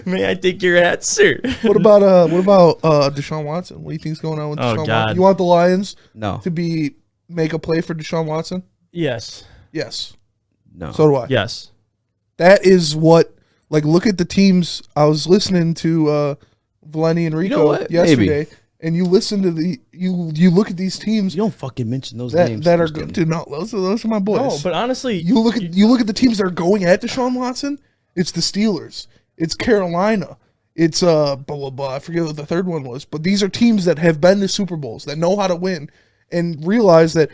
May I take your hat, sir? What about Deshaun Watson? What do you think's going on with Deshaun Watson? You want the Lions to make a play for Deshaun Watson? Yes. Yes. No. So do I. Yes. That is what. Like, look at the teams. I was listening to Valeni and Rico yesterday, and you listen to you look at these teams. You don't fucking mention those names that are good. No, those are my boys. No, but honestly, you look at the teams that are going at Deshaun Watson. It's the Steelers. It's Carolina. It's blah blah blah. I forget what the third one was, but these are teams that have been to Super Bowls, that know how to win, and realize that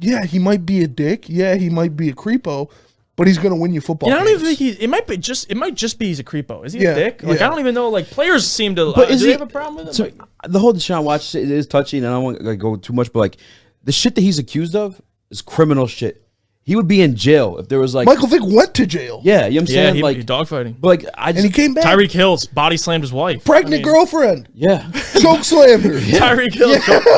he might be a dick, he might be a creepo. But he's going to win you football games. I don't even think it might just be he's a creepo. Is he a dick? Like I don't even know. Like players seem to. But do they have a problem with him? The whole Deshaun Watson shit is touchy, and I don't want to go too much. But like the shit that he's accused of is criminal shit. He would be in jail if there was like Michael Vick went to jail. Yeah, you know what I'm saying? Like dogfighting. But like and he came back. Tyreek Hill's body slammed his wife. Pregnant girlfriend. Yeah. Choke slammed her. Tyreek Hill.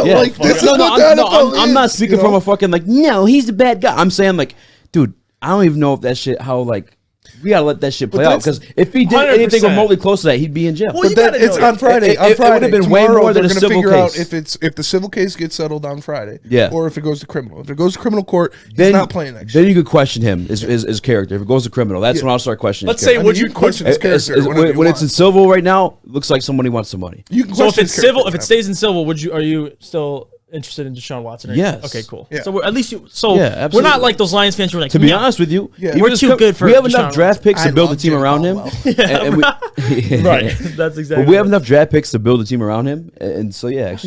Yeah. Like this is what the NFL is. I'm not speaking from a fucking like no, he's the bad guy. I'm saying like, dude. I don't even know if that shit, how, like, we got to let that shit play out. Because if he did 100%. Anything remotely close to that, he'd be in jail. Well, but then it's on Friday. It would have been way more than a civil case. If the civil case gets settled on Friday. Yeah. Or if it goes to criminal. If it goes to criminal court, he's not playing next year. Then you could question him, his character. If it goes to criminal, that's when I'll start questioning his character. Let's say, would you question his character? When it's in civil right now, looks like somebody wants some money. So if it's civil, if it stays in civil, are you still interested in Deshaun Watson? Yes. Okay, cool. Yeah. So we're we're not like those Lions fans who are like, to be honest with you, we're too good for. We have enough draft picks to build a team around him. Right. That's exactly. But we have enough draft picks to build a team around him, and so because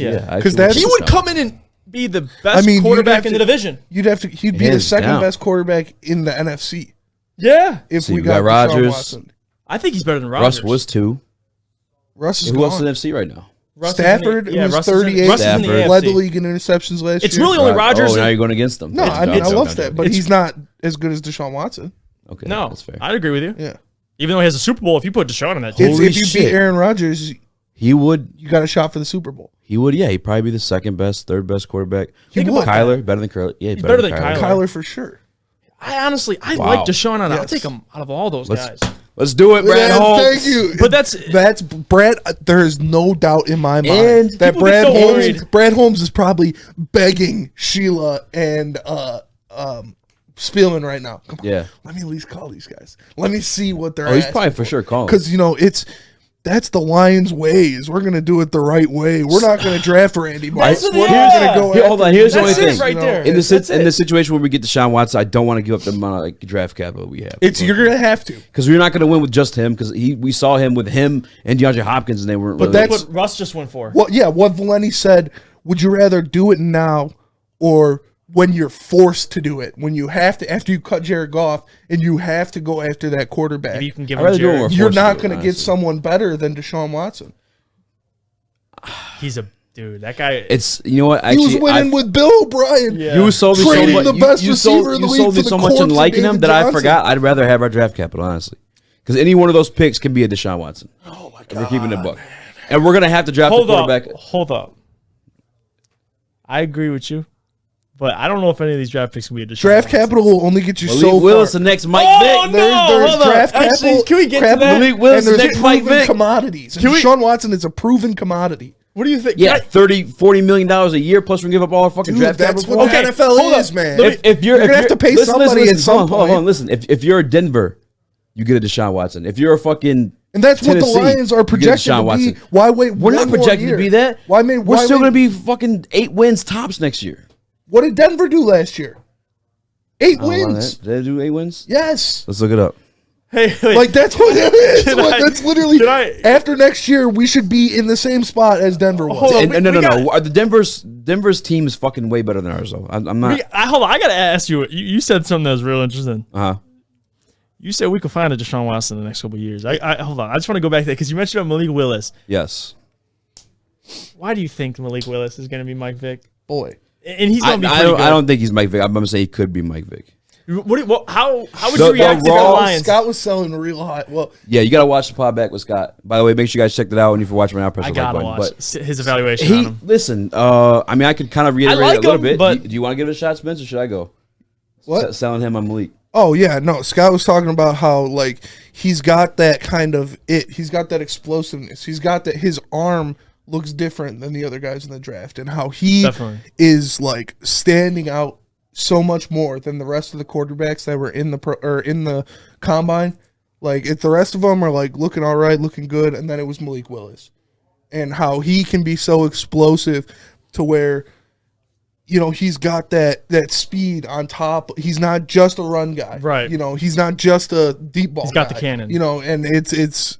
he would come in and be the best quarterback in the division. He'd be the second best quarterback in the NFC. Yeah. If we got Rodgers, I think he's better than Rodgers. Russ was too. Russ is who else in the NFC right now? Stafford was 38. Led the league in interceptions last year. It's really only Rodgers. Oh, now you're going against them. No, I love that, but he's not as good as Deshaun Watson. Okay, no, that's fair. I'd agree with you. Yeah, even though he has a Super Bowl, if you put Deshaun on that team, if you beat Aaron Rodgers, he would. You got a shot for the Super Bowl. He would. Yeah, he'd probably be the second best, third best quarterback. Kyler better than Kyler. Yeah, he's better than Kyler. Kyler for sure. I like Deshaun on. I'll take him out of all those guys. Let's do it, Brad Holmes. Thank you. But that's Brad. There is no doubt in my mind and that Brad Holmes is probably begging Sheila and Spielman right now. Come on, let me at least call these guys. Let me see what they're. He's probably for sure calling because that's the Lions' ways. We're gonna do it the right way. We're not gonna draft Randy Moss. We're gonna go. Hold on. Here's the only thing. Right there. In the situation where we get Deshaun Watson, I don't want to give up the amount of draft capital we have. You're gonna have to because we're not gonna win with just him because we saw him with him and DeAndre Hopkins and they weren't. But that's what Russ just went for. Well, yeah. What Valeni said. Would you rather do it now or when you're forced to do it? When you have to, after you cut Jared Goff and you have to go after that quarterback. Maybe you can give him Jared. You're not going to get someone better than Deshaun Watson. He's a dude. That guy. It's you know what? Actually, he was winning with Bill O'Brien. Yeah. You sold me so much. The best receiver in the league. You sold me so much in liking him that I forgot. I'd rather have our draft capital, honestly, because any one of those picks can be a Deshaun Watson. Oh my god! And we're keeping it buck, and we're gonna have to draft a quarterback. Hold up. I agree with you. But I don't know if any of these draft picks can be a Deshaun draft Watson. capital will only get you so far. Willis the next Mike Vick. There's draft capital. Can we get to that? Malik Willis the next Mike Vick. Commodities. And Deshaun Watson is a proven commodity. What do you think? Yeah, $40 million a year plus we give up all our fucking draft capital. That's what the NFL is, man. If you're gonna have to pay somebody at some point. Hold on, listen. If you're Denver, you get a Deshaun Watson. If you're a fucking and that's Tennessee, what the Lions are projected to be. Why wait? We're not projected to be that. We're still going to be fucking 8 wins tops next year. What did Denver do last year? 8 wins. Did they do 8 wins? Yes. Let's look it up. Hey, like that's what it is. That's literally after next year we should be in the same spot as Denver was. No. Are the Denver's team is fucking way better than ours though. I'm not. Hold on. I gotta ask you. You said something that was real interesting. You said we could find a Deshaun Watson in the next couple of years. Hold on. I just want to go back to that because you mentioned about Malik Willis. Yes. Why do you think Malik Willis is going to be Mike Vick? Boy. And he's going to be pretty good. I don't think he's Mike Vick. I'm going to say he could be Mike Vick. How would you react to the Lions? Scott was selling real hot. Well, yeah, you got to watch the pod back with Scott. By the way, make sure you guys check that out. And if you're watching right now, press the like button. Watch his evaluation on him. Listen, I could kind of reiterate it a little bit. But do you want to give it a shot, Spence, or should I go? What? Selling him on Malik. Oh yeah, no. Scott was talking about how like he's got that kind of he's got that explosiveness. He's got that his arm looks different than the other guys in the draft, and how he is like standing out so much more than the rest of the quarterbacks that were in the combine. Like if the rest of them are like looking all right, looking good, and then it was Malik Willis, and how he can be so explosive to where, you know, he's got that speed on top. He's not just a run guy, right? You know, he's not just a deep ball. He's got guy, the cannon, you know, and it's.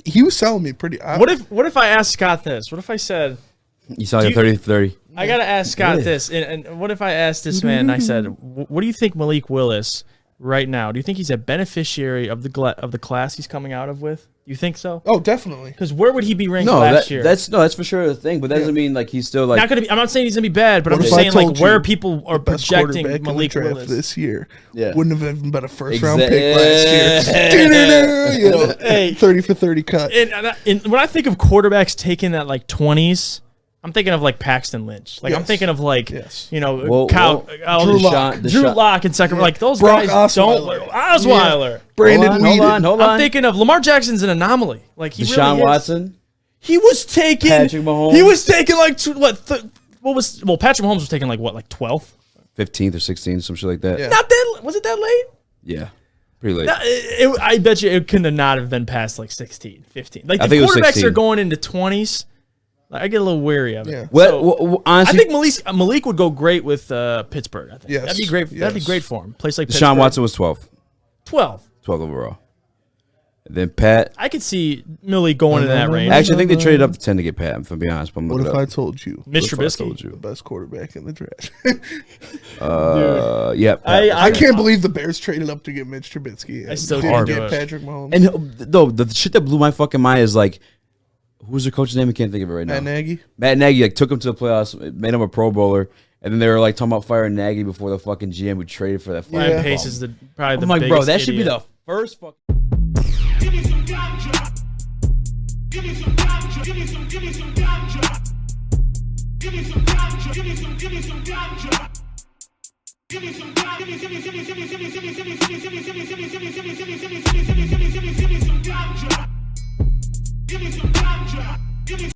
He was selling me pretty. What if I asked Scott this? What if I said, "You saw your 30-30"? I gotta ask Scott this, and what if I asked this man? And I said, "What do you think Malik Willis right now? Do you think he's a beneficiary of the class he's coming out of with? Do you think so? Oh, definitely. Because where would he be ranked last year? That's for sure the thing, but that doesn't mean like he's still like not gonna be. I'm not saying he's gonna be bad, but I'm just saying like where people are projecting Malik Willis this year. Yeah. Wouldn't have even been a first round pick last year. You know, hey, 30 for 30 cut. And when I think of quarterbacks taking that like 20s, I'm thinking of like Paxton Lynch. Like I'm thinking of like you know Drew Lock and second. Like those Brock guys Osweiler. Yeah. Brandon Weeden. Hold on. I'm thinking of Lamar Jackson's an anomaly. Like he Deshaun really Watson. He was taking Patrick Mahomes. He was taking like Patrick Mahomes was taking like what, like 12th, 15th or 16th, some shit like that. Yeah. Not that was it that late? Yeah. Pretty late. I bet you it could not have been past like 16, 15. Like I the think quarterbacks are going into 20s. I get a little wary of it. Yeah. Well, honestly, I think Malik would go great with Pittsburgh. I think that'd be great. That'd be great for him. Place like Deshaun Watson was 12th. 12 overall. And then Pat. I could see Malik going in that range. Actually, I think they traded up to 10 to get Pat. If I'm being honest, what if I told you, Mr. Trubisky, the best quarterback in the draft? Yeah. I can't believe the Bears traded up to get Mitch Trubisky. I still didn't can't get Patrick Mahomes. And though the shit that blew my fucking mind is like, who's their coach's name? I can't think of it right now. Matt Nagy like took him to the playoffs, made him a Pro Bowler, and then they were like talking about firing Nagy before the fucking GM would trade for that. Ryan Pace is probably the I'm like, biggest bro, that should be idiot. the first fucking. Give me some ganja. Give me some ganja. Give me some ganja. Give me some ganja. Give me some ganja. Give me some ganja. Give me